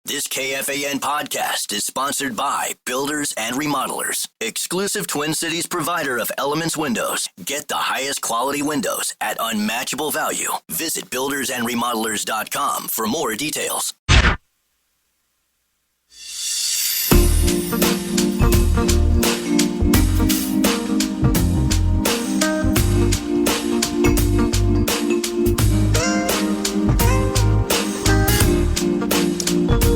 This KFAN podcast is sponsored by Builders and Remodelers, exclusive Twin Cities provider of Elements Windows. Get the highest quality windows at unmatchable value. Visit buildersandremodelers.com for more details.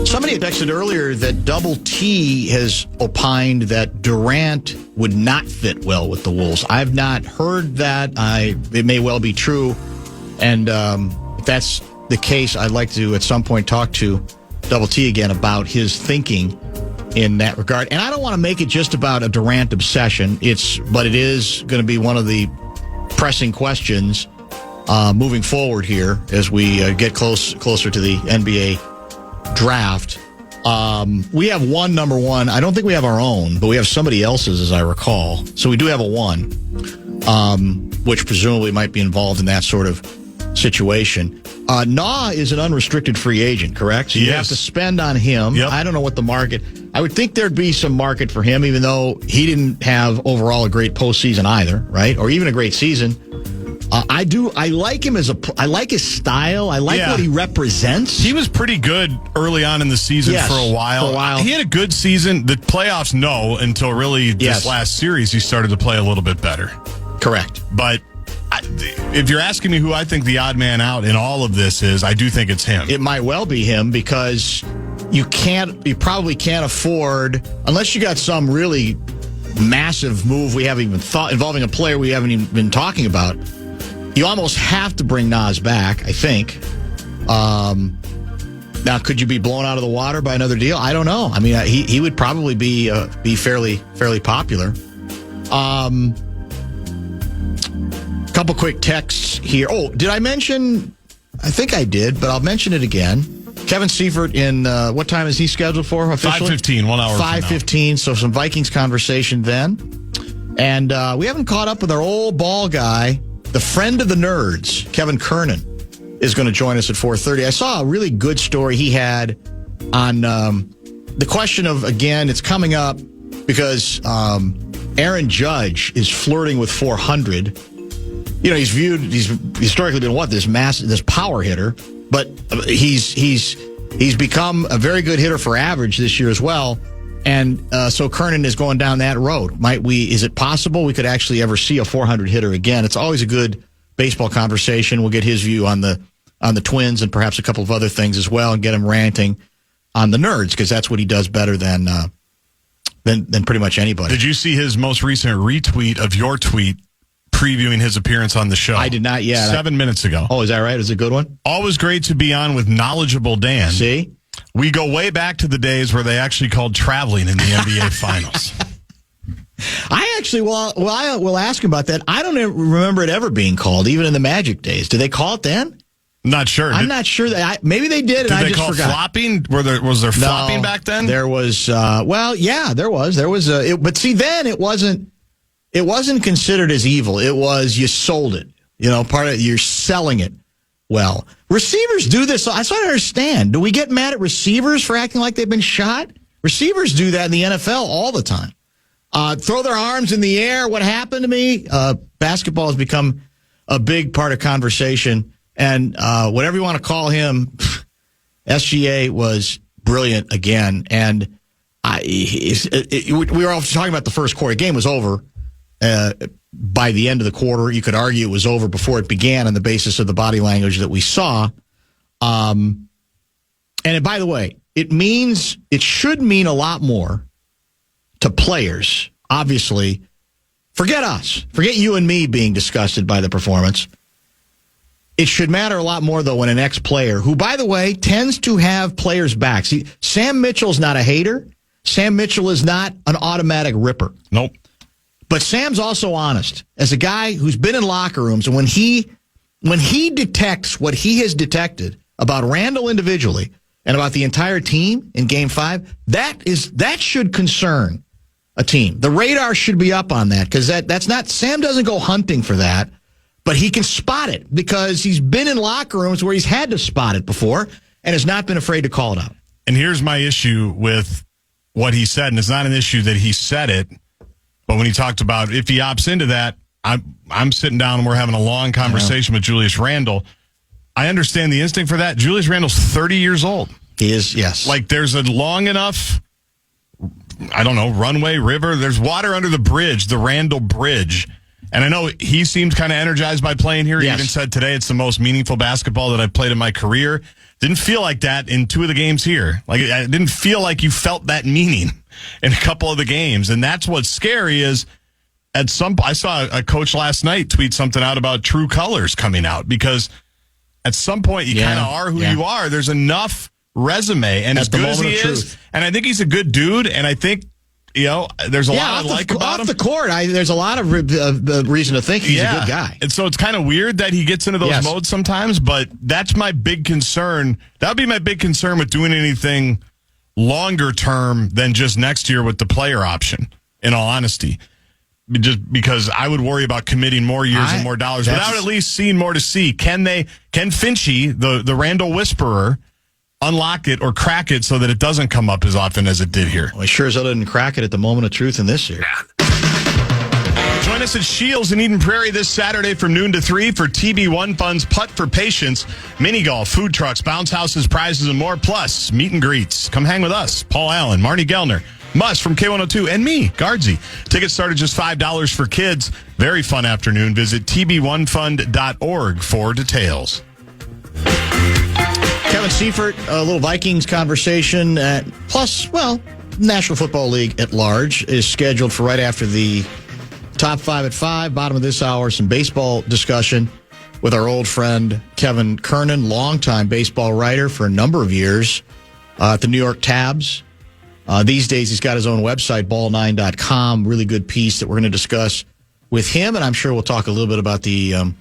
Somebody had texted earlier that Double T has opined that Durant would not fit well with the Wolves. I've not heard that. It may well be true. And if that's the case, I'd like to at some point talk to Double T again about his thinking in that regard. And I don't want to make it just about a Durant obsession. But it is going to be one of the pressing questions moving forward here as we get closer to the NBA draft. We have one number one. I don't think we have our own, but we have somebody else's, as I recall. So we do have a one, which presumably might be involved in that sort of situation. Nah is an unrestricted free agent, correct? So you have to spend on him. Yep. I don't know what the market. I would think there'd be some market for him, even though he didn't have overall a great postseason either, right? Or even a great season. I like him I like his style. I like what he represents. He was pretty good early on in the season for a while. He had a good season. The playoffs, no, until really this last series, he started to play a little bit better. Correct. But if you're asking me who I think the odd man out in all of this is, I do think it's him. It might well be him because you probably can't afford, unless you got some really massive move we haven't even thought, involving a player we haven't even been talking about. You almost have to bring Nas back, I think. Now, could you be blown out of the water by another deal? I don't know. I mean, he would probably be fairly popular. Couple quick texts here. Oh, did I mention? I think I did, but I'll mention it again. Kevin Seifert in what time is he scheduled for officially? 5:15, 1 hour. 5:15. So some Vikings conversation then, and we haven't caught up with our old ball guy. The friend of the nerds, Kevin Kernan, is going to join us at 4:30. I saw a really good story he had on the question of, again, it's coming up because Aaron Judge is flirting with 400. You know, he's historically been this power hitter, but he's become a very good hitter for average this year as well. And so Kernan is going down that road. Is it possible we could actually ever see a 400 hitter again? It's always a good baseball conversation. We'll get his view on the Twins and perhaps a couple of other things as well, and get him ranting on the nerds, because that's what he does better than pretty much anybody. Did you see his most recent retweet of your tweet previewing his appearance on the show? I did not yet. 7 minutes ago. Oh, is that right? Is it a good one? Always great to be on with knowledgeable Dan. See? We go way back to the days where they actually called traveling in the NBA Finals. I actually, I will ask about that. I don't remember it ever being called, even in the Magic days. Did they call it then? Not sure. I'm not sure. Maybe they did, and I just forgot. Did they call flopping? Was there flopping back then? There was. There was. There was. But see, then it wasn't considered as evil. It was, you sold it. You know, you're selling it. Well, receivers do this. That's what I understand. Do we get mad at receivers for acting like they've been shot? Receivers do that in the NFL all the time. Throw their arms in the air. What happened to me? Basketball has become a big part of conversation. And whatever you want to call him, SGA was brilliant again. And we were all talking about the first quarter. The game was over. By the end of the quarter, you could argue it was over before it began on the basis of the body language that we saw. And by the way, it should mean a lot more to players. Obviously, forget us. Forget you and me being disgusted by the performance. It should matter a lot more, though, when an ex-player, who, by the way, tends to have players' back. See, Sam Mitchell's not a hater. Sam Mitchell is not an automatic ripper. Nope. But Sam's also honest. As a guy who's been in locker rooms, and when he detects what he has detected about Randall individually and about the entire team in Game 5, that should concern a team. The radar should be up on that, because that's not, Sam doesn't go hunting for that, but he can spot it because he's been in locker rooms where he's had to spot it before and has not been afraid to call it out. And here's my issue with what he said, and it's not an issue that he said it, but when he talked about if he opts into that, I'm sitting down and we're having a long conversation with Julius Randle. I understand the instinct for that. Julius Randle's 30 years old. He is, yes. Like, there's a long enough, I don't know, runway, river. There's water under the bridge, the Randle Bridge. And I know he seems kind of energized by playing here. He even said today it's the most meaningful basketball that I've played in my career. Didn't feel like that in 2 of the games here. Like, it didn't feel like you felt that meaning in a couple of the games. And that's what's scary is I saw a coach last night tweet something out about true colors coming out, because at some point you kind of are who you are. There's enough resume, and as good as he is, and I think he's a good dude, and I think, there's a lot I like about him. Off the court, there's a lot of reason to think he's a good guy. And so it's kind of weird that he gets into those modes sometimes, but that's my big concern. That would be my big concern with doing anything longer term than just next year with the player option, in all honesty. Just because I would worry about committing more years and more dollars without at least seeing more to see. Can Finchie, the Randle Whisperer, unlock it or crack it so that it doesn't come up as often as it did here? Well, he sure as hell didn't crack it at the moment of truth in this year. Join us at Shields in Eden Prairie this Saturday from noon to 3 for TB1 Fun's Putt for Patience, mini golf, food trucks, bounce houses, prizes, and more, plus meet and greets. Come hang with us, Paul Allen, Marnie Gellner, Muss from K102, and me, Gaardsy. Tickets start at just $5 for kids. Very fun afternoon. Visit tb1fund.org for details. Kevin Seifert, a little Vikings conversation. Plus, National Football League at large is scheduled for right after the top 5 at 5. Bottom of this hour, some baseball discussion with our old friend Kevin Kernan, longtime baseball writer for a number of years at the New York Tabs. These days, he's got his own website, ball9.com. Really good piece that we're going to discuss with him, and I'm sure we'll talk a little bit about the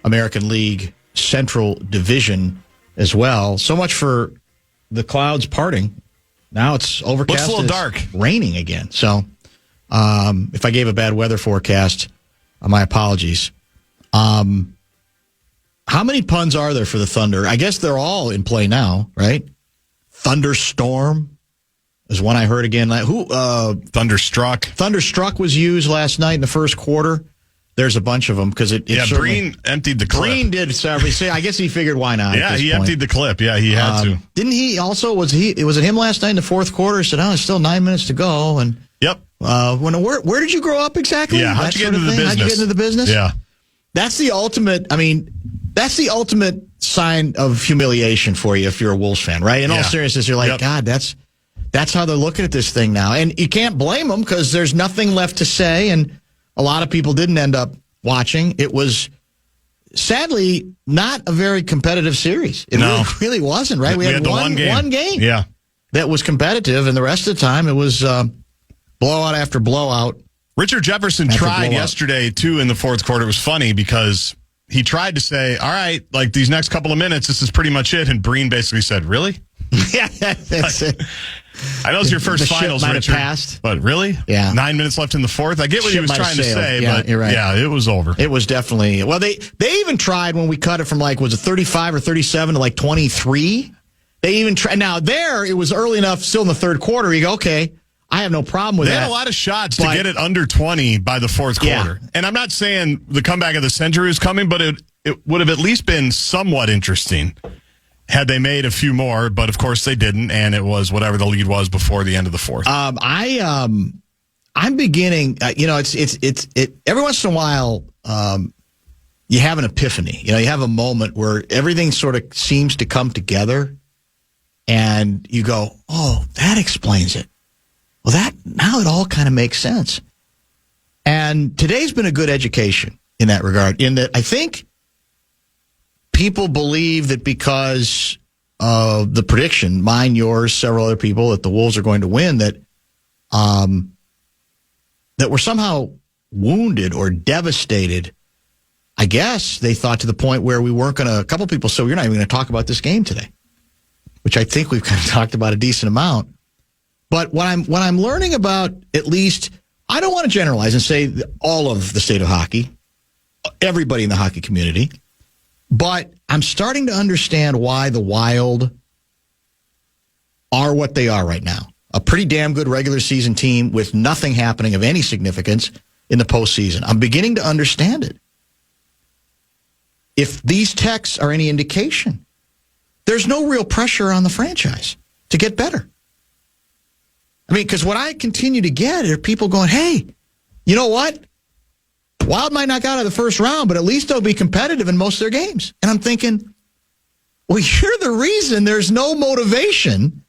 American League Central Division as well. So much for the clouds parting. Now it's overcast. Looks a little dark. Raining again. So if I gave a bad weather forecast, my apologies. How many puns are there for the Thunder? I guess they're all in play now, right? Thunderstorm is one I heard again. Thunderstruck. Thunderstruck was used last night in the first quarter. There's a bunch of them because it Breen emptied the clip. Breen did. I guess he figured why not. Yeah, he emptied the clip. Yeah, he had to. Didn't he also? Was it him last night in the fourth quarter? He said, it's still 9 minutes to go. And yep. Where did you grow up exactly? Yeah, how'd you get into the business? How'd you get into the business? Yeah. That's the ultimate. That's the ultimate sign of humiliation for you if you're a Wolves fan, right? In all seriousness, you're like, God, that's how they're looking at this thing now. And you can't blame them because there's nothing left to say. And a lot of people didn't end up watching. It was, sadly, not a very competitive series. It really wasn't, right? We had one game that was competitive, and the rest of the time it was blowout after blowout. Richard Jefferson tried yesterday, too, in the fourth quarter. It was funny because he tried to say, all right, like these next couple of minutes, this is pretty much it. And Breen basically said, really? Yeah, that's it. I know it's your first finals, Richard. Passed. But really? Yeah. 9 minutes left in the fourth. I get what he was trying to say, but you're right. Yeah, it was over. It was definitely. Well, they even tried when we cut it from was it 35 or 37 to 23? They even tried. Now, it was early enough, still in the third quarter. You go, okay, I have no problem with that. They had a lot of shots to get it under 20 by the fourth quarter. And I'm not saying the comeback of the century is coming, but it would have at least been somewhat interesting had they made a few more, but of course they didn't, and it was whatever the lead was before the end of the fourth. I'm beginning. It's every once in a while you have an epiphany. You have a moment where everything sort of seems to come together, and you go, "Oh, that explains it." Well, now it all kind of makes sense. And today's been a good education in that regard. In that, I think people believe that because of the prediction, mine, yours, several other people, that the Wolves are going to win, that we're somehow wounded or devastated. I guess they thought to the point where we weren't going to. A couple people said we're not even going to talk about this game today, which I think we've kind of talked about a decent amount. But what I'm learning about, at least, I don't want to generalize and say all of the state of hockey, everybody in the hockey community. But I'm starting to understand why the Wild are what they are right now. A pretty damn good regular season team with nothing happening of any significance in the postseason. I'm beginning to understand it. If these texts are any indication, there's no real pressure on the franchise to get better. I mean, because what I continue to get are people going, hey, you know what? Wild might not get out of the first round, but at least they'll be competitive in most of their games. And I'm thinking, well, you're the reason there's no motivation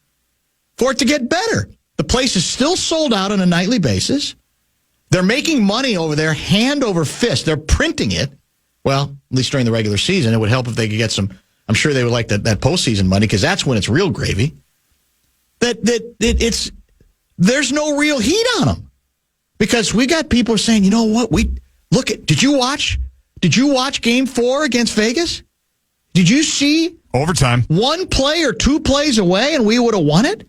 for it to get better. The place is still sold out on a nightly basis. They're making money over there, hand over fist. They're printing it. Well, at least during the regular season, it would help if they could get some. I'm sure they would like that postseason money because that's when it's real gravy. There's no real heat on them because we got people saying, you know what? Did you watch Game 4 against Vegas? Did you see overtime? One play or two plays away, and we would have won it.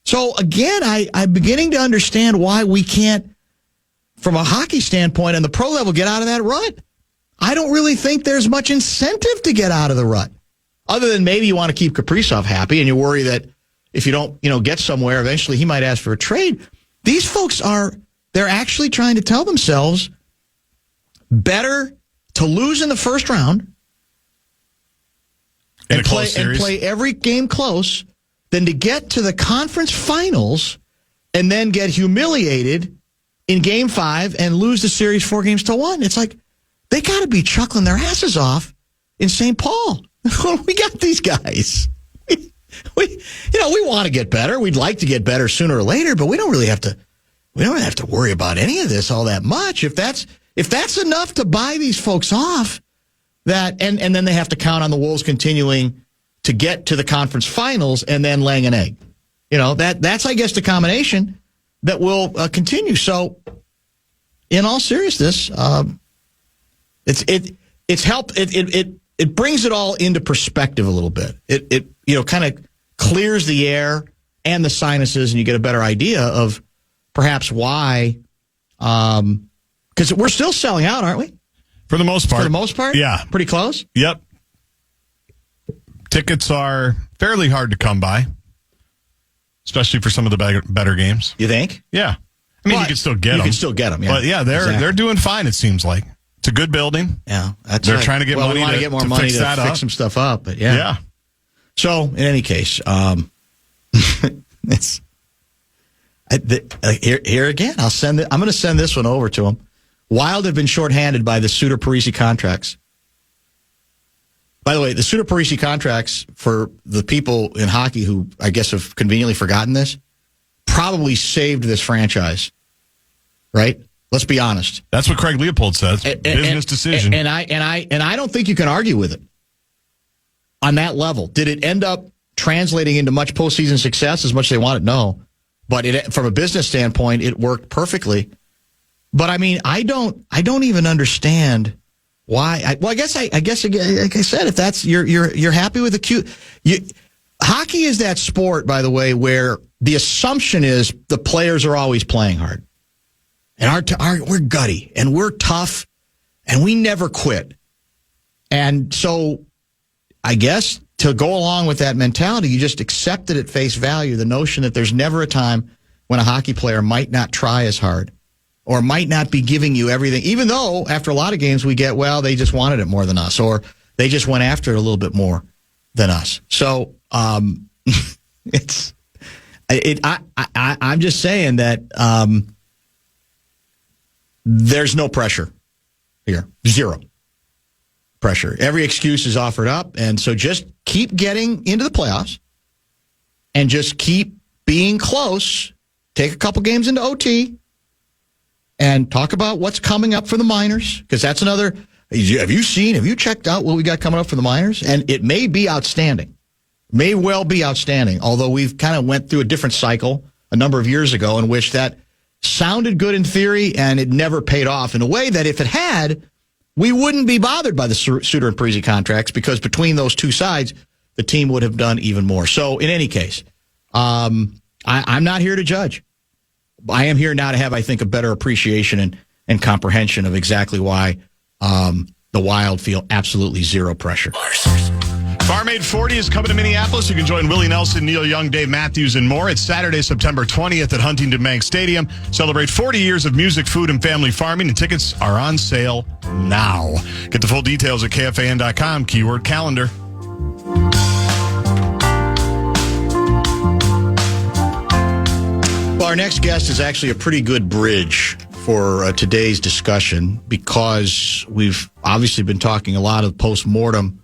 So again, I'm beginning to understand why we can't, from a hockey standpoint, on the pro level, get out of that rut. I don't really think there's much incentive to get out of the rut, other than maybe you want to keep Kaprizov happy, and you worry that if you don't, get somewhere, eventually he might ask for a trade. These folks they're actually trying to tell themselves better to lose in the first round and play every game close than to get to the conference finals and then get humiliated in Game 5 and lose the series 4-1. It's like they got to be chuckling their asses off in St. Paul. We got these guys. We want to get better. We'd like to get better sooner or later, but we don't really have to. We don't have to worry about any of this all that much. If that's enough to buy these folks off, and then they have to count on the Wolves continuing to get to the conference finals and then laying an egg. That's I guess the combination that will continue. So, in all seriousness, it's helped. It brings it all into perspective a little bit. It kind of clears the air and the sinuses, and you get a better idea of perhaps why. Because we're still selling out, aren't we? For the most part. For the most part? Yeah. Pretty close? Yep. Tickets are fairly hard to come by, especially for some of the better games. You think? Yeah. I mean, you can still get them. You can still get them, yeah. But yeah, they're doing fine, it seems like. It's a good building. Yeah. They're trying to get money to get more money to fix some stuff up, but yeah. Yeah. So, in any case, it's here again. I'm going to send this one over to them. Wild have been shorthanded by the Suter-Parisi contracts. By the way, the Suter-Parisi contracts, for the people in hockey who I guess have conveniently forgotten this, probably saved this franchise. Right? Let's be honest. That's what Craig Leopold says. Business decision. And I don't think you can argue with it on that level. Did it end up translating into much postseason success as much as they wanted? No. But from a business standpoint, it worked perfectly. But I mean, I don't even understand why. I guess like I said, if that's you're happy with the cute. Hockey is that sport, by the way, where the assumption is the players are always playing hard, and we're gutty and we're tough, and we never quit. And so, I guess to go along with that mentality, you just accept it at face value. The notion that there's never a time when a hockey player might not try as hard, or might not be giving you everything, even though after a lot of games we get, well, they just wanted it more than us, or they just went after it a little bit more than us. So I'm just saying that there's no pressure here, zero pressure. Every excuse is offered up, and so just keep getting into the playoffs, and just keep being close. Take a couple games into OT. And talk about what's coming up for the minors, because that's another. Have you checked out what we got coming up for the minors? And it may be outstanding. May well be outstanding, although we've kind of went through a different cycle a number of years ago in which that sounded good in theory and it never paid off in a way that if it had, we wouldn't be bothered by the Suter and Parisi contracts, because between those two sides, the team would have done even more. So in any case, I'm not here to judge. I am here now to have, I think, a better appreciation and comprehension of exactly why the Wild feel absolutely zero pressure. Farm Aid 40 is coming to Minneapolis. You can join Willie Nelson, Neil Young, Dave Matthews, and more. It's Saturday, September 20th at Huntington Bank Stadium. Celebrate 40 years of music, food, and family farming, and tickets are on sale now. Get the full details at KFAN.com, keyword calendar. Well, our next guest is actually a pretty good bridge for today's discussion because we've obviously been talking a lot of post-mortem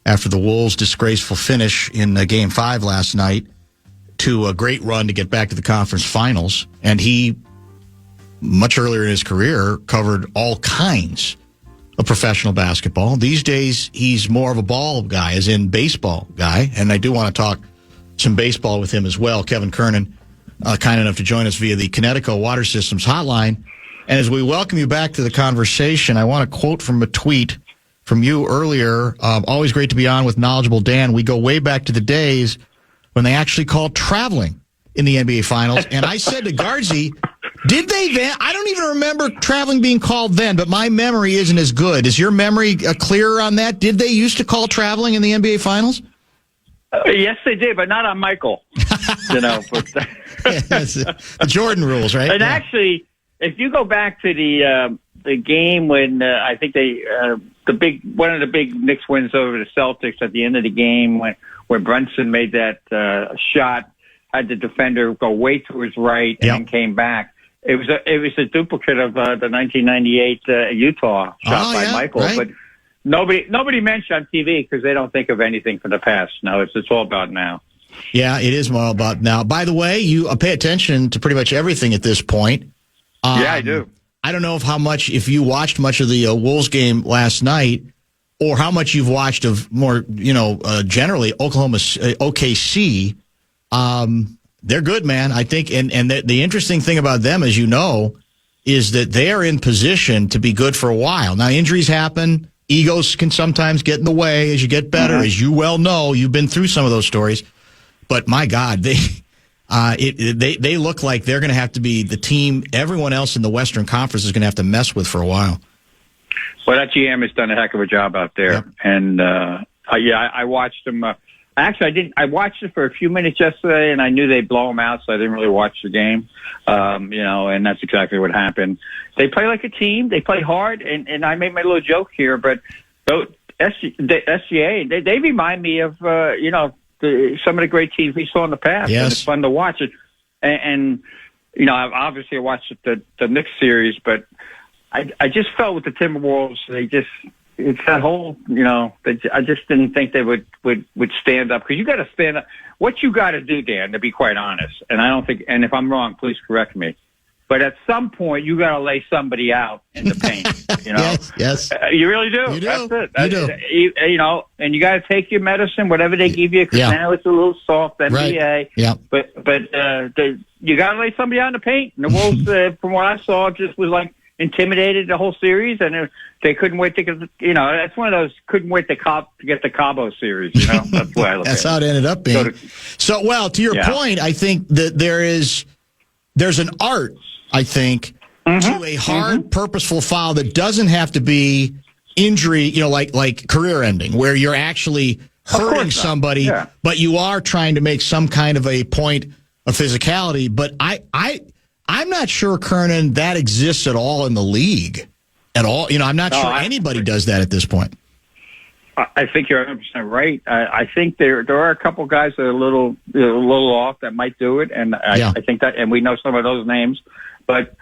after the Wolves' disgraceful finish in Game 5 last night to a great run to get back to the conference finals. And he, much earlier in his career, covered all kinds of professional basketball. These days, he's more of a ball guy, as in baseball guy. And I do want to talk some baseball with him as well. Kevin Kernan, kind enough to join us via the Connecticut Water Systems hotline. And as we welcome you back to the conversation, I want to quote from a tweet from you earlier. Always great to be on with knowledgeable Dan. We go way back to the days when they actually called traveling in the NBA Finals. And I said to Gaardsy, did they then? I don't even remember traveling being called then, but my memory isn't as good. Is your memory clearer on that? Did they used to call traveling in the NBA Finals? Yes, they did, but not on Michael. But the Jordan rules, right? And actually, if you go back to the game when I think one of the big Knicks wins over the Celtics at the end of the game where Brunson made that shot, had the defender go way to his right and then came back. It was a duplicate of the 1998 Utah shot by Michael, right. But nobody mentioned on TV because they don't think of anything from the past. No, it's all about now. Yeah, it is all about now. By the way, you pay attention to pretty much everything at this point. Yeah, I do. I don't know if you watched much of the Wolves game last night, or how much you've watched of more, generally OKC. They're good, man. I think, and the interesting thing about them, as you know, is that they are in position to be good for a while. Now, injuries happen. Egos can sometimes get in the way as you get better. Mm-hmm. As you well know, you've been through some of those stories. But my God, they look like they're going to have to be the team everyone else in the Western Conference is going to have to mess with for a while. Well, that GM has done a heck of a job out there. Yep. And, I watched them. Actually, I watched it for a few minutes yesterday, and I knew they'd blow them out, so I didn't really watch the game. And that's exactly what happened. They play like a team. They play hard, and I made my little joke here, but the SGA, they remind me of, some of the great teams we saw in the past. Yes. And it's fun to watch it. And I've obviously watched the Knicks series, but I just felt with the Timberwolves, it's that whole, I just didn't think they would stand up. Because you got to stand up. What you got to do, Dan, to be quite honest, and I don't think, and if I'm wrong, please correct me, but at some point, you got to lay somebody out in the paint. Yes. You really do. You do. That's it. You do. And you got to take your medicine, whatever they give you, because now it's a little soft NBA. Right. Yeah. But you got to lay somebody out in the paint. And the Wolves, from what I saw, just was like intimidated the whole series, and they couldn't wait to get. That's one of those couldn't wait to get the Cabo series. That's why I look That's at how it ended up being. So to your point, I think that there's an art, I think, to a hard, purposeful foul that doesn't have to be injury, like career ending, where you're actually hurting somebody, but you are trying to make some kind of a point of physicality. But I'm not sure, Kernan, that exists at all in the league at all. I'm not sure anybody does that at this point. I think you're 100% right. I think there are a couple guys that are a little off that might do it, and I think that, and we know some of those names, but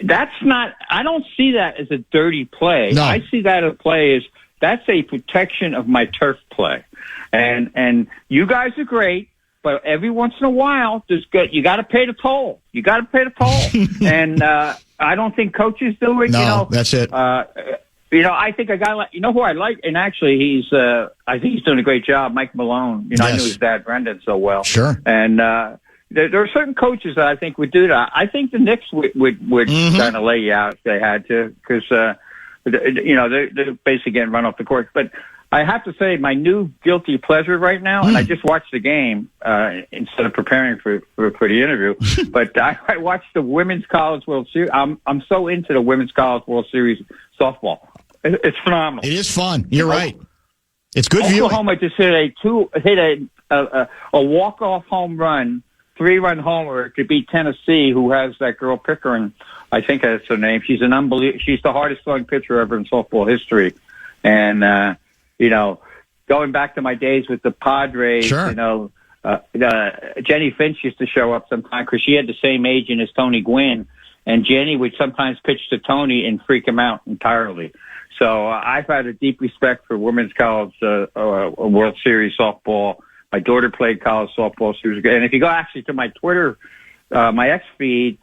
that's not. I don't see that as a dirty play. No. I see that as a play as that's a protection of my turf play, and you guys are great. But every once in a while, you got to pay the toll. You got to pay the toll, and I don't think coaches do it. No, that's it. I think a guy like who I like, and actually I think he's doing a great job. Mike Malone. I knew his dad Brendan so well. Sure. And there are certain coaches that I think would do that. I think the Knicks would kind of lay you out if they had to, because they're basically getting run off the court. But I have to say, my new guilty pleasure right now, and I just watched the game instead of preparing for the interview, but I watched the Women's College World Series. I'm so into the Women's College World Series softball. It's phenomenal. It is fun. You're right. It's good viewing. Oklahoma just hit a walk-off home run, 3-run homer to beat Tennessee, who has that girl Pickering. I think that's her name. She's she's the hardest-throwing pitcher ever in softball history. And, going back to my days with the Padres, sure. Jenny Finch used to show up sometimes because she had the same agent as Tony Gwynn, and Jenny would sometimes pitch to Tony and freak him out entirely. So I've had a deep respect for women's college World Series softball. My daughter played college softball. She was good. And if you go actually to my Twitter, my X feed,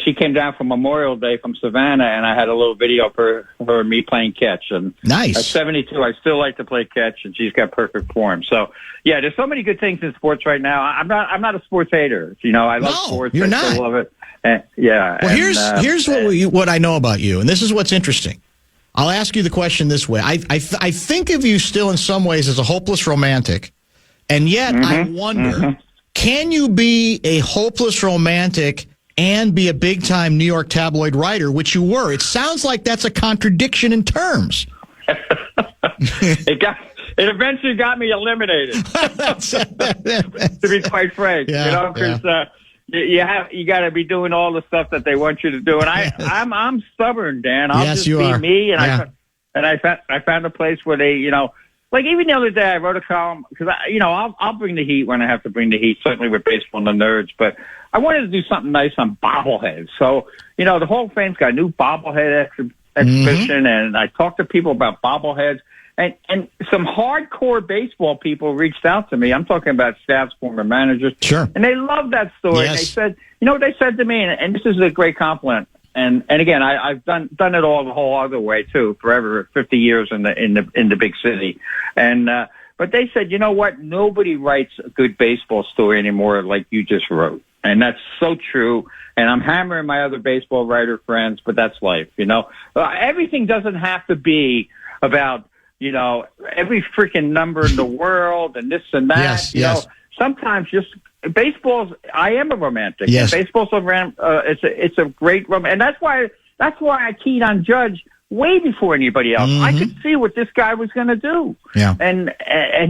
she came down for Memorial Day from Savannah, and I had a little video for her and me playing catch. And nice. At 72, I still like to play catch, and she's got perfect form. So, yeah, there's so many good things in sports right now. I'm not a sports hater. I love sports. You're I not. still love it. Yeah. Well, here's what I know about you, and this is what's interesting. I'll ask you the question this way. I think of you still in some ways as a hopeless romantic, and yet I wonder, can you be a hopeless romantic and be a big-time New York tabloid writer, which you were? It sounds like that's a contradiction in terms. It eventually got me eliminated, to be quite frank. Because you got to be doing all the stuff that they want you to do, and I'm stubborn, Dan. I'll just be me, and I found a place where they, like even the other day I wrote a column because I'll bring the heat when I have to bring the heat, certainly with baseball and the nerds, but I wanted to do something nice on bobbleheads. So the Hall of Fame's got a new bobblehead exhibition, and I talked to people about bobbleheads. And some hardcore baseball people reached out to me. I'm talking about staffs, former managers. Sure. And they loved that story. Yes. And they said, what they said to me, and this is a great compliment. And again, I've done it all the whole other way too, forever, 50 years in the big city. And, but they said, you know what? Nobody writes a good baseball story anymore like you just wrote. And that's so true. And I'm hammering my other baseball writer friends, but that's life, Everything doesn't have to be about, every freaking number in the world and this and that. Yes. Sometimes just I am a romantic. Yes. And baseball's it's a great romance. And that's why I keyed on Judge way before anybody else. I could see what this guy was going to do. Yeah. And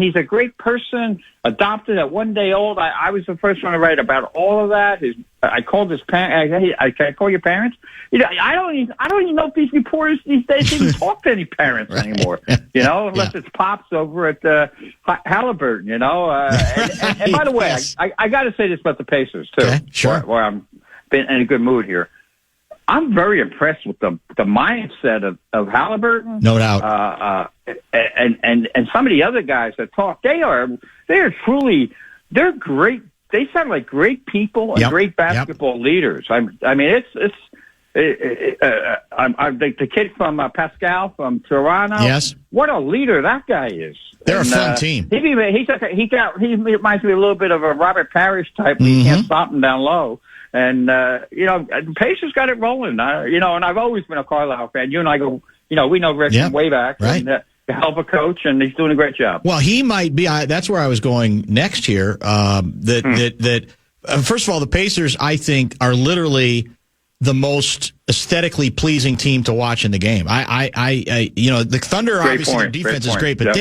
he's a great person, adopted at 1 day old. I was the first one to write about all of that. I called his parents. Can I call your parents? I don't even know if these reporters these days even talk to any parents anymore. Unless it's pops over at Halliburton. And by the way, Yes. I got to say this about the Pacers too. Okay, sure. Where I'm been in a good mood here. I'm very impressed with the mindset of Halliburton. No doubt. And some of the other guys that talk, they're great. They sound like great people and great basketball leaders. The kid from Pascal from Toronto. Yes. What a leader that guy is. They're a fun team. He reminds me a little bit of a Robert Parrish type. You can't stop him down low. And, the Pacers got it rolling. And I've always been a Carlisle fan. You and I go, we know Rick from way back. Right. And, a hell of a coach, and he's doing a great job. Well, he might be. That's where I was going next here. First of all, the Pacers, I think, are literally the most aesthetically pleasing team to watch in the game. The Thunder, obviously, their defense is great, but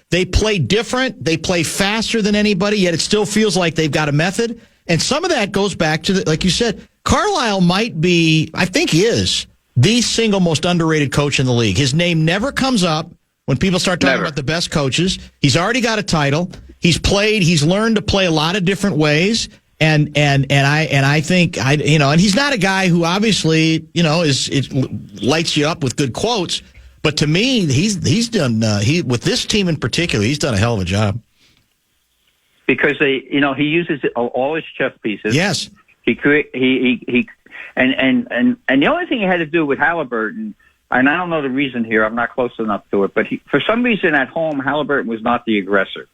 they play different. They play faster than anybody, yet it still feels like they've got a method. And some of that goes back to, like you said, Carlisle might be, I think he is, the single most underrated coach in the league. His name never comes up when people start talking about the best coaches. He's already got a title. He's learned to play a lot of different ways. And I think, and he's not a guy who obviously, lights you up with good quotes. But to me, he's done, with this team in particular, he's done a hell of a job. Because he uses all his chess pieces. Yes. And the only thing he had to do with Halliburton, and I don't know the reason here, I'm not close enough to it, but for some reason at home, Halliburton was not the aggressor.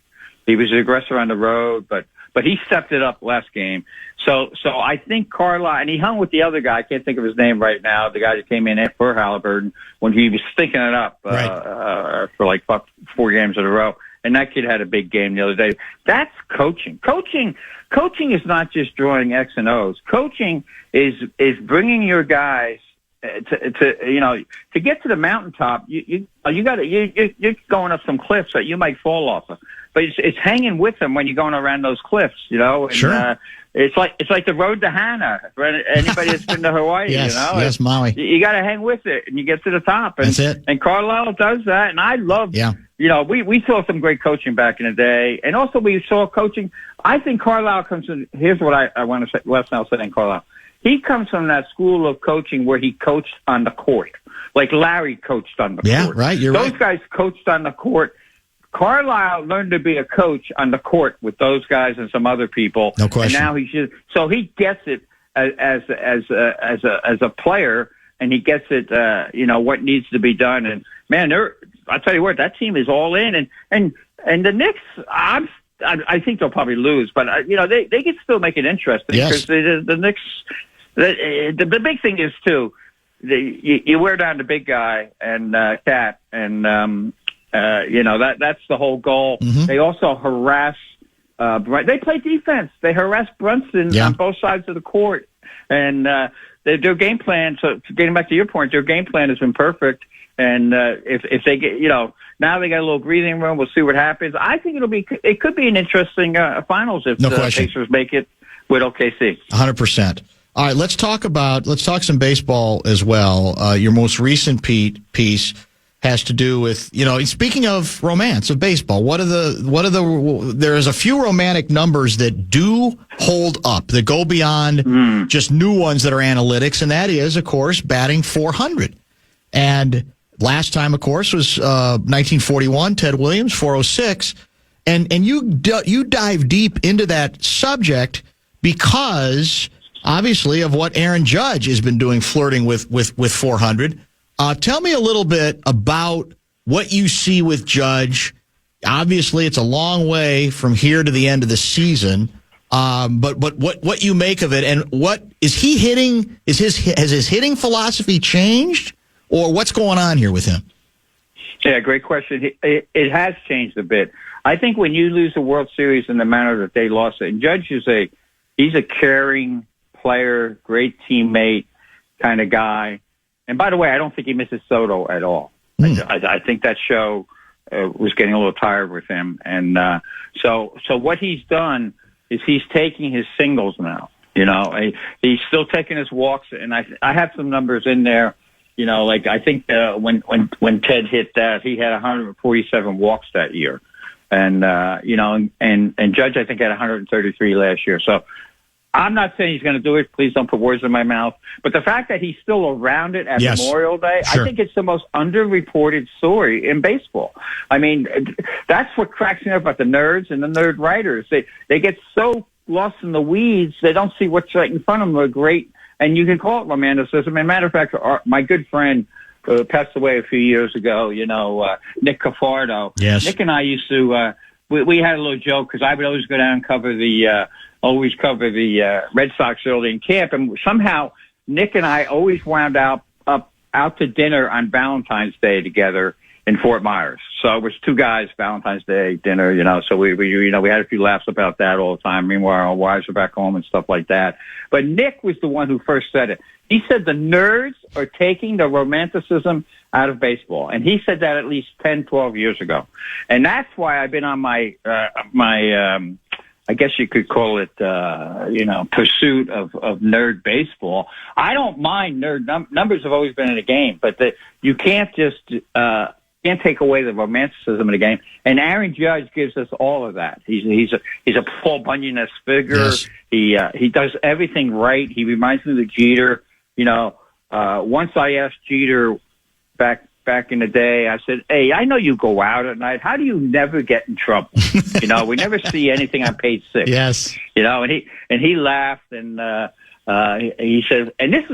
He was the aggressor on the road, but he stepped it up last game. So I think Carlisle, and he hung with the other guy, I can't think of his name right now, the guy that came in for Halliburton when he was stinking it up for like 4 games in a row. And that kid had a big game the other day. That's coaching. Coaching is not just drawing X and O's. Coaching is bringing your guys to get to the mountaintop, you're going up some cliffs that you might fall off of. But it's hanging with them when you're going around those cliffs, And, sure. It's like the road to Hana for anybody that's been to Hawaii, Yes, yes, Maui. You got to hang with it, and you get to the top. And, that's it. And Carlisle does that, and I love. Yeah. We saw some great coaching back in the day, and also we saw coaching. I think Carlisle comes in. Here's what I want to say. Les Nelson and Carlisle. He comes from that school of coaching where he coached on the court, like Larry coached on the court. Yeah, right. Those guys coached on the court. Carlisle learned to be a coach on the court with those guys and some other people. No question. And now so he gets it as a player, and he gets it. What needs to be done. And man, I'll tell you what, that team is all in. And the Knicks, I think they'll probably lose, but they can still make it interesting because the Knicks. The big thing is too, you wear down the big guy and Cat, and that's the whole goal. Mm-hmm. They also harass. They play defense. They harass Brunson on both sides of the court, and their game plan. So getting back to your point, their game plan has been perfect. And if they get, now they got a little breathing room. We'll see what happens. I think it could be an interesting finals if the Pacers make it with OKC. 100%. All right, let's talk some baseball as well. Your most recent piece has to do with, speaking of romance of baseball, there's a few romantic numbers that do hold up, that go beyond just new ones that are analytics, and that is, of course, batting .400. And last time, of course, was 1941, Ted Williams, .406. And you dive deep into that subject because, obviously, of what Aaron Judge has been doing, flirting with .400. Tell me a little bit about what you see with Judge. Obviously, it's a long way from here to the end of the season, but what you make of it, and what is he hitting? Has his hitting philosophy changed, or what's going on here with him? Yeah, great question. It has changed a bit. I think when you lose a World Series in the manner that they lost it, and Judge he's a caring player, great teammate kind of guy. And by the way, I don't think he misses Soto at all. I think that show was getting a little tired with him. And so what he's done is he's taking his singles now. He's still taking his walks, and I have some numbers in there. I think when Ted hit that, he had 147 walks that year, and and Judge I think had 133 last year. So I'm not saying he's going to do it. Please don't put words in my mouth. But the fact that he's still around it at Memorial Day, sure. I think it's the most underreported story in baseball. I mean, that's what cracks me up about the nerds and the nerd writers. They get so lost in the weeds, they don't see what's right in front of them. Are great, and you can call it romanticism. As a matter of fact, my good friend passed away a few years ago, Nick Cafardo. Yes. Nick and I used to, we had a little joke because I would always go down and cover the Red Sox early in camp, and somehow Nick and I always wound out to dinner on Valentine's Day together in Fort Myers. So it was two guys, Valentine's Day dinner, so we had a few laughs about that all the time. Meanwhile, our wives were back home and stuff like that. But Nick was the one who first said it. He said the nerds are taking the romanticism out of baseball. And he said that at least 10, 12 years ago. And that's why I've been on my I guess you could call it, pursuit of nerd baseball. I don't mind nerd numbers have always been in the game, but you can't just can't take away the romanticism of the game. And Aaron Judge gives us all of that. He's a Paul Bunyan-esque figure. Yes. He does everything right. He reminds me of Jeter. Once I asked Jeter back in the day, I said, "Hey, I know you go out at night. How do you never get in trouble? We never see anything on page 6." Yes. And he laughed and he says, and this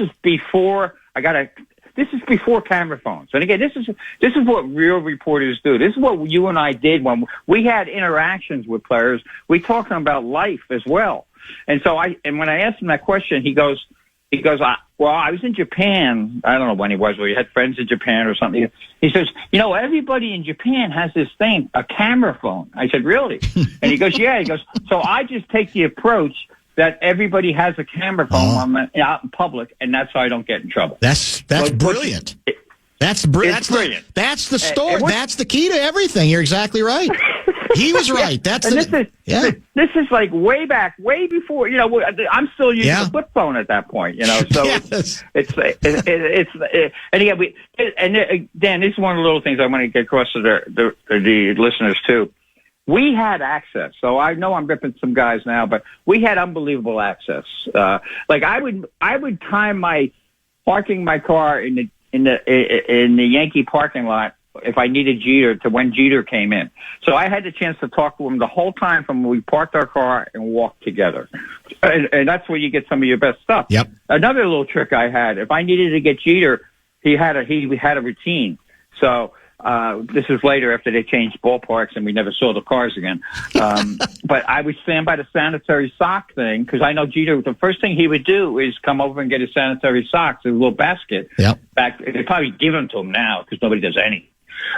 is before this is before camera phones. And again, this is what real reporters do. This is what you and I did when we had interactions with players. We talked about life as well. And so when I asked him that question, he goes, I was in Japan. I don't know when he was, where he had friends in Japan or something. He says, everybody in Japan has this thing, a camera phone. I said, really? And he goes, yeah. He goes, so I just take the approach that everybody has a camera phone out in public, and that's how I don't get in trouble. That's brilliant. That's brilliant. That's the story. That's the key to everything. You're exactly right. He was right. This is like way before. I'm still using a flip phone at that point. So yes. And again, Dan, this is one of the little things I want to get across to the listeners too. We had access, so I know I'm ripping some guys now, but we had unbelievable access. Like I would time parking my car in the Yankee parking lot if I needed Jeter to when Jeter came in. So I had the chance to talk to him the whole time from when we parked our car and walked together. And that's where you get some of your best stuff. Yep. Another little trick I had, if I needed to get Jeter, he had a routine. So this is later after they changed ballparks and we never saw the cars again. But I would stand by the sanitary sock thing because I know Jeter, the first thing he would do is come over and get his sanitary socks in a little basket. Yep. They probably give them to him now because nobody does anything.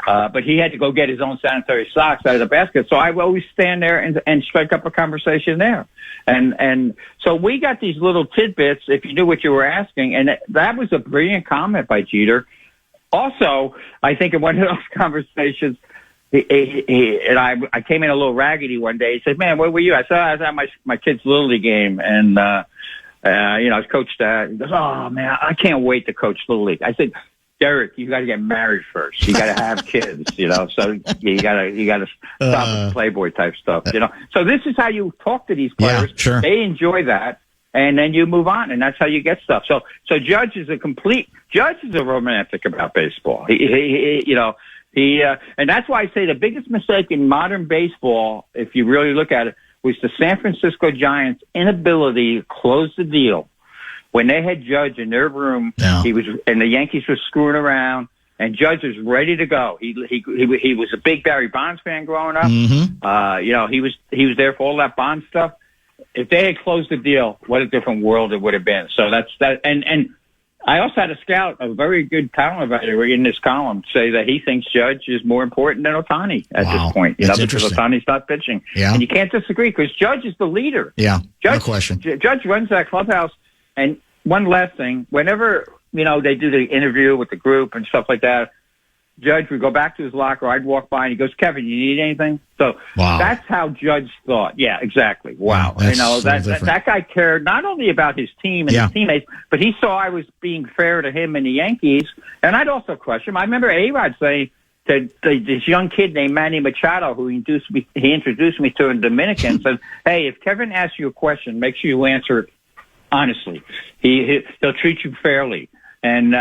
But he had to go get his own sanitary socks out of the basket. So I would always stand there and strike up a conversation there. And so we got these little tidbits if you knew what you were asking. And that was a brilliant comment by Jeter. Also, I think in one of those conversations, I came in a little raggedy one day. He said, "Man, where were you?" I said, "I was at my kid's Little League game, and I was coached that." He goes, "Oh man, I can't wait to coach Little League." I said, "Derek, you got to get married first. You got to have kids, So you got to stop with Playboy type stuff, So this is how you talk to these players. Yeah, sure. They enjoy that. And then you move on, and that's how you get stuff. So Judge is a romantic about baseball. And that's why I say the biggest mistake in modern baseball, if you really look at it, was the San Francisco Giants' inability to close the deal. When they had Judge in their room, and the Yankees were screwing around, and Judge was ready to go. He was a big Barry Bonds fan growing up. Mm-hmm. He was there for all that Bond stuff. If they had closed the deal, what a different world it would have been. So that's that. And I also had a scout, a very good talent evaluator in this column, say that he thinks Judge is more important than Ohtani at this point. That's because Ohtani's not pitching. Yeah. And you can't disagree because Judge is the leader. Yeah, no question. Judge runs that clubhouse. And one last thing, whenever, they do the interview with the group and stuff like that, Judge would go back to his locker. I'd walk by and he goes, "Kevin, you need anything?" So That's how Judge thought. Yeah, exactly. Wow. That guy cared not only about his team and his teammates, but he saw I was being fair to him and the Yankees. And I'd also question him. I remember A-Rod saying to this young kid named Manny Machado, who he introduced me to in Dominican, said, "Hey, if Kevin asks you a question, make sure you answer it honestly. He'll treat you fairly." And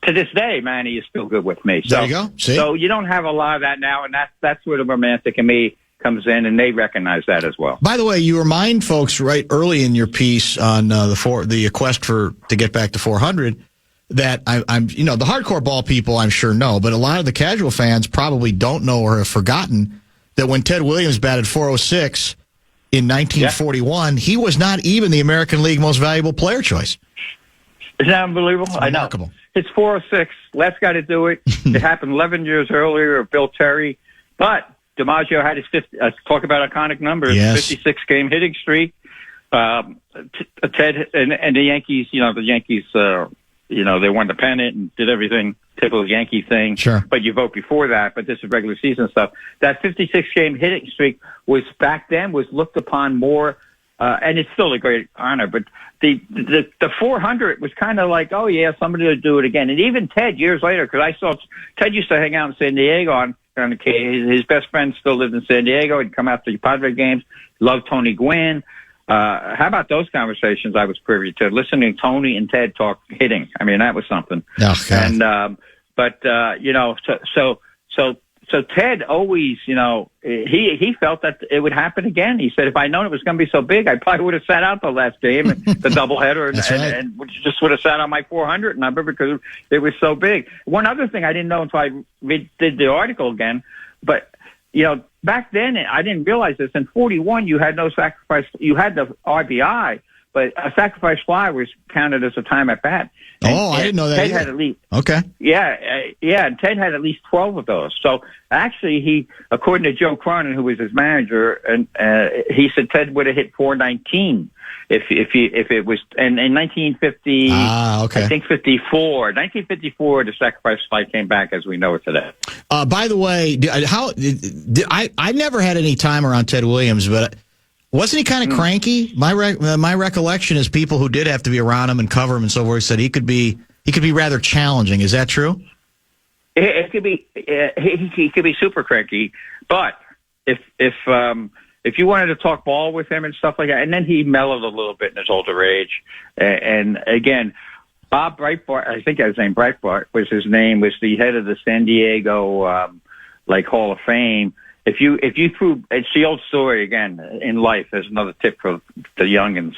to this day, Manny is still good with me. So, there you go. See? So you don't have a lot of that now, and that's where the romantic in me comes in, and they recognize that as well. By the way, you remind folks right early in your piece on the quest to get back to 400 that I'm the hardcore ball people I'm sure know, but a lot of the casual fans probably don't know or have forgotten that when Ted Williams batted .406 in 1941, he was not even the American League Most Valuable Player choice. Isn't that unbelievable? I know. It's 406. Last guy to do it. It happened 11 years earlier with Bill Terry. But DiMaggio had his talk about iconic numbers, 56-game hitting streak. Ted and the Yankees, they won the pennant and did everything, typical Yankee thing. Sure. But you vote before that, but this is regular season stuff. That 56-game hitting streak was back then was looked upon more, and it's still a great honor, but the 400 was kind of like, oh yeah, somebody will do it again. And even Ted years later, because I saw Ted used to hang out in San Diego on his best friend still lived in San Diego. He'd come out to the Padre games. Loved Tony Gwynn. How about those conversations I was privy to? Listening to Tony and Ted talk hitting. I mean, that was something. Oh, God. And so Ted always, he felt that it would happen again. He said, if I'd known it was going to be so big, I probably would have sat out the last game, the doubleheader, and just would have sat on my 400 number because it was so big. One other thing I didn't know until I did the article again, but back then I didn't realize this. In 41, you had no sacrifice. You had the RBI, but a sacrifice fly was counted as a time at bat. I didn't know that. Ted either. had at least Okay. and Ted had at least 12 of those. So actually, he, according to Joe Cronin, who was his manager, and he said Ted would have hit 419 if it was. And in 1950, I think 1954, the sacrifice fly came back as we know it today. By the way, I never had any time around Ted Williams, but wasn't he kind of cranky? My recollection is people who did have to be around him and cover him and so forth said he could be rather challenging. Is that true? It could be. He could be super cranky, but if you wanted to talk ball with him and stuff like that, and then he mellowed a little bit in his older age, and again, Bob Breitbart, I think his name Breitbart was his name, was the head of the San Diego Hall of Fame. If you threw, it's the old story again in life. There's another tip for the youngins.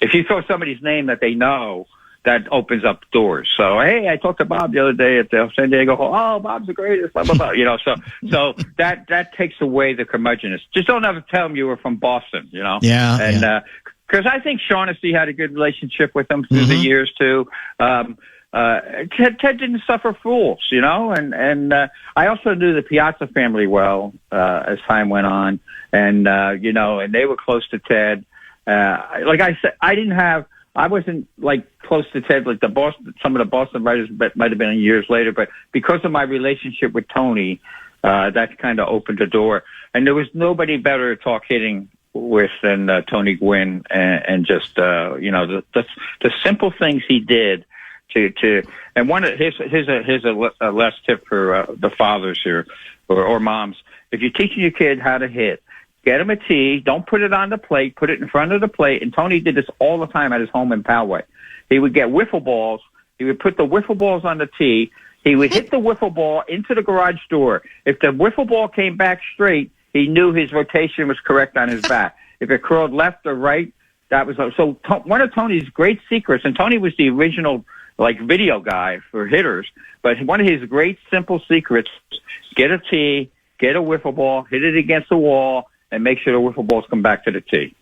If you throw somebody's name that they know, that opens up doors. So, hey, I talked to Bob the other day at the San Diego Hall. Oh, Bob's the greatest, blah, blah, blah. You know, so that takes away the curmudgeonness. Just don't ever tell him you were from Boston, you know? Yeah. And, because I think Shaughnessy had a good relationship with him through the years, too. Ted didn't suffer fools, you know, and I also knew the Piazza family well as time went on, and you know, and they were close to Ted. Like I said, I wasn't like close to Ted like some of the Boston writers might have been years later, but because of my relationship with Tony, that kind of opened the door, and there was nobody better to talk hitting with than Tony Gwynn, and just you know, the simple things he did. And here's a last tip for the fathers here or moms. If you're teaching your kid how to hit, get him a tee. Don't put it on the plate. Put it in front of the plate. And Tony did this all the time at his home in Poway. He would get wiffle balls. He would put the wiffle balls on the tee. He would hit the wiffle ball into the garage door. If the wiffle ball came back straight, he knew his rotation was correct on his bat. If it curled left or right, that was so. One of Tony's great secrets, and Tony was the original video guy for hitters, but one of his great simple secrets: get a tee, get a wiffle ball, hit it against the wall, and make sure the wiffle balls come back to the tee.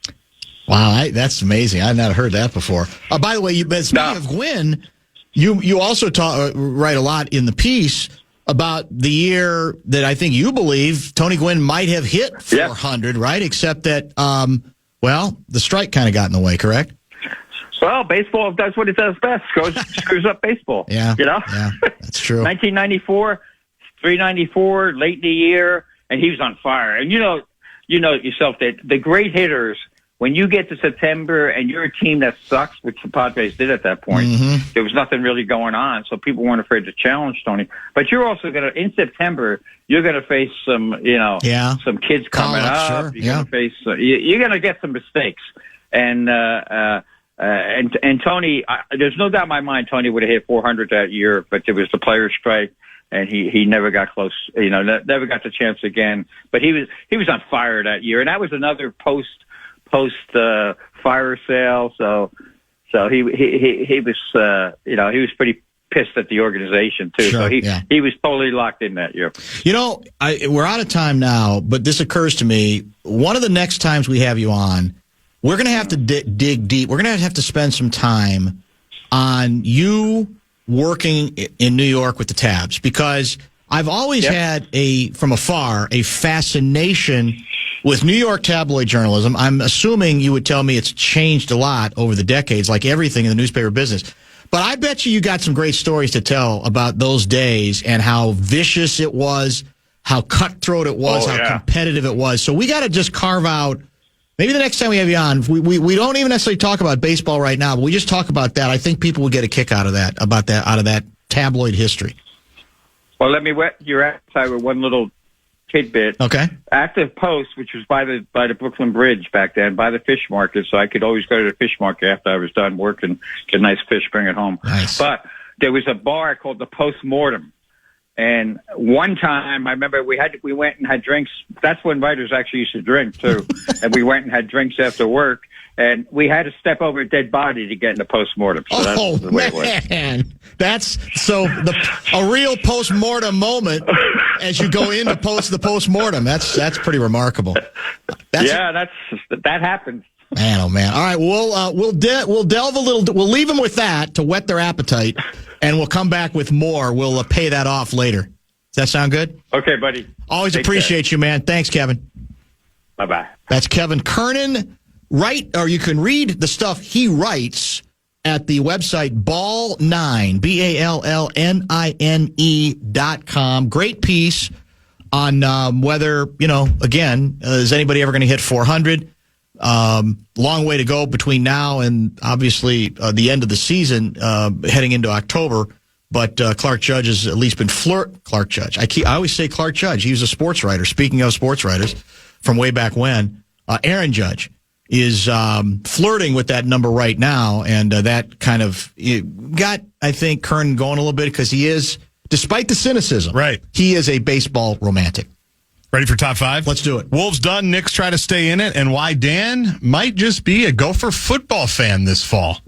Wow, that's amazing. I've not heard that before. By the way, speaking of Gwynn, you also write a lot in the piece about the year that I think you believe Tony Gwynn might have hit 400, right? Except that, the strike kind of got in the way, correct? Well, baseball does what it does best. Screws up baseball. Yeah. You know? Yeah, that's true. 1994, 394, late in the year, and he was on fire. And you know yourself that the great hitters, when you get to September and you're a team that sucks, which the Padres did at that point, there was nothing really going on, so people weren't afraid to challenge Tony. But you're also going to, in September, you're going to face some, some kids coming up. Sure. You're going to face, you're going to get some mistakes. And Tony, there's no doubt in my mind Tony would have hit 400 that year, but there was the players' strike, and he never got close. Never got the chance again. But he was on fire that year, and that was another post fire sale. So he was he was pretty pissed at the organization too. Sure, so he was totally locked in that year. We're out of time now, but this occurs to me. One of the next times we have you on, we're going to have to dig deep. We're going to have to spend some time on you working in New York with the Tabs, because I've always had from afar, a fascination with New York tabloid journalism. I'm assuming you would tell me it's changed a lot over the decades, like everything in the newspaper business. But I bet you got some great stories to tell about those days and how vicious it was, how cutthroat it was, how competitive it was. So we got to just carve out. Maybe the next time we have you on, we don't even necessarily talk about baseball right now, but we just talk about that. I think people would get a kick out of that, out of that tabloid history. Well, let me whet your appetite with one little tidbit. Okay. Active Post, which was by the Brooklyn Bridge back then, by the fish market, so I could always go to the fish market after I was done working, get nice fish, bring it home. Nice. But there was a bar called the Postmortem. And one time, I remember we went and had drinks. That's when writers actually used to drink too. And we went and had drinks after work, and we had to step over a dead body to get in the postmortem. So that's the way it was. That's a real postmortem moment as you go in to post the postmortem. That's pretty remarkable. That happened. Man, oh man! All right, we'll delve a little. We'll leave them with that to whet their appetite, and we'll come back with more. We'll pay that off later. Does that sound good? Okay, buddy. Always appreciate you, man. Thanks, Kevin. Bye-bye. That's Kevin Kernan. Or you can read the stuff he writes at the website Ball9, BALLNINE.com. Great piece on whether, again, is anybody ever going to hit 400? Long way to go between now and obviously the end of the season, heading into October. But Clark Judge has at least been Clark Judge. I always say Clark Judge. He was a sports writer. Speaking of sports writers from way back when, Aaron Judge is flirting with that number right now, and that kind of got, I think, Kernan going a little bit because he is, despite the cynicism, right? He is a baseball romantic. Ready for top 5? Let's do it. Wolves done. Knicks try to stay in it, and why Dan might just be a Gopher football fan this fall.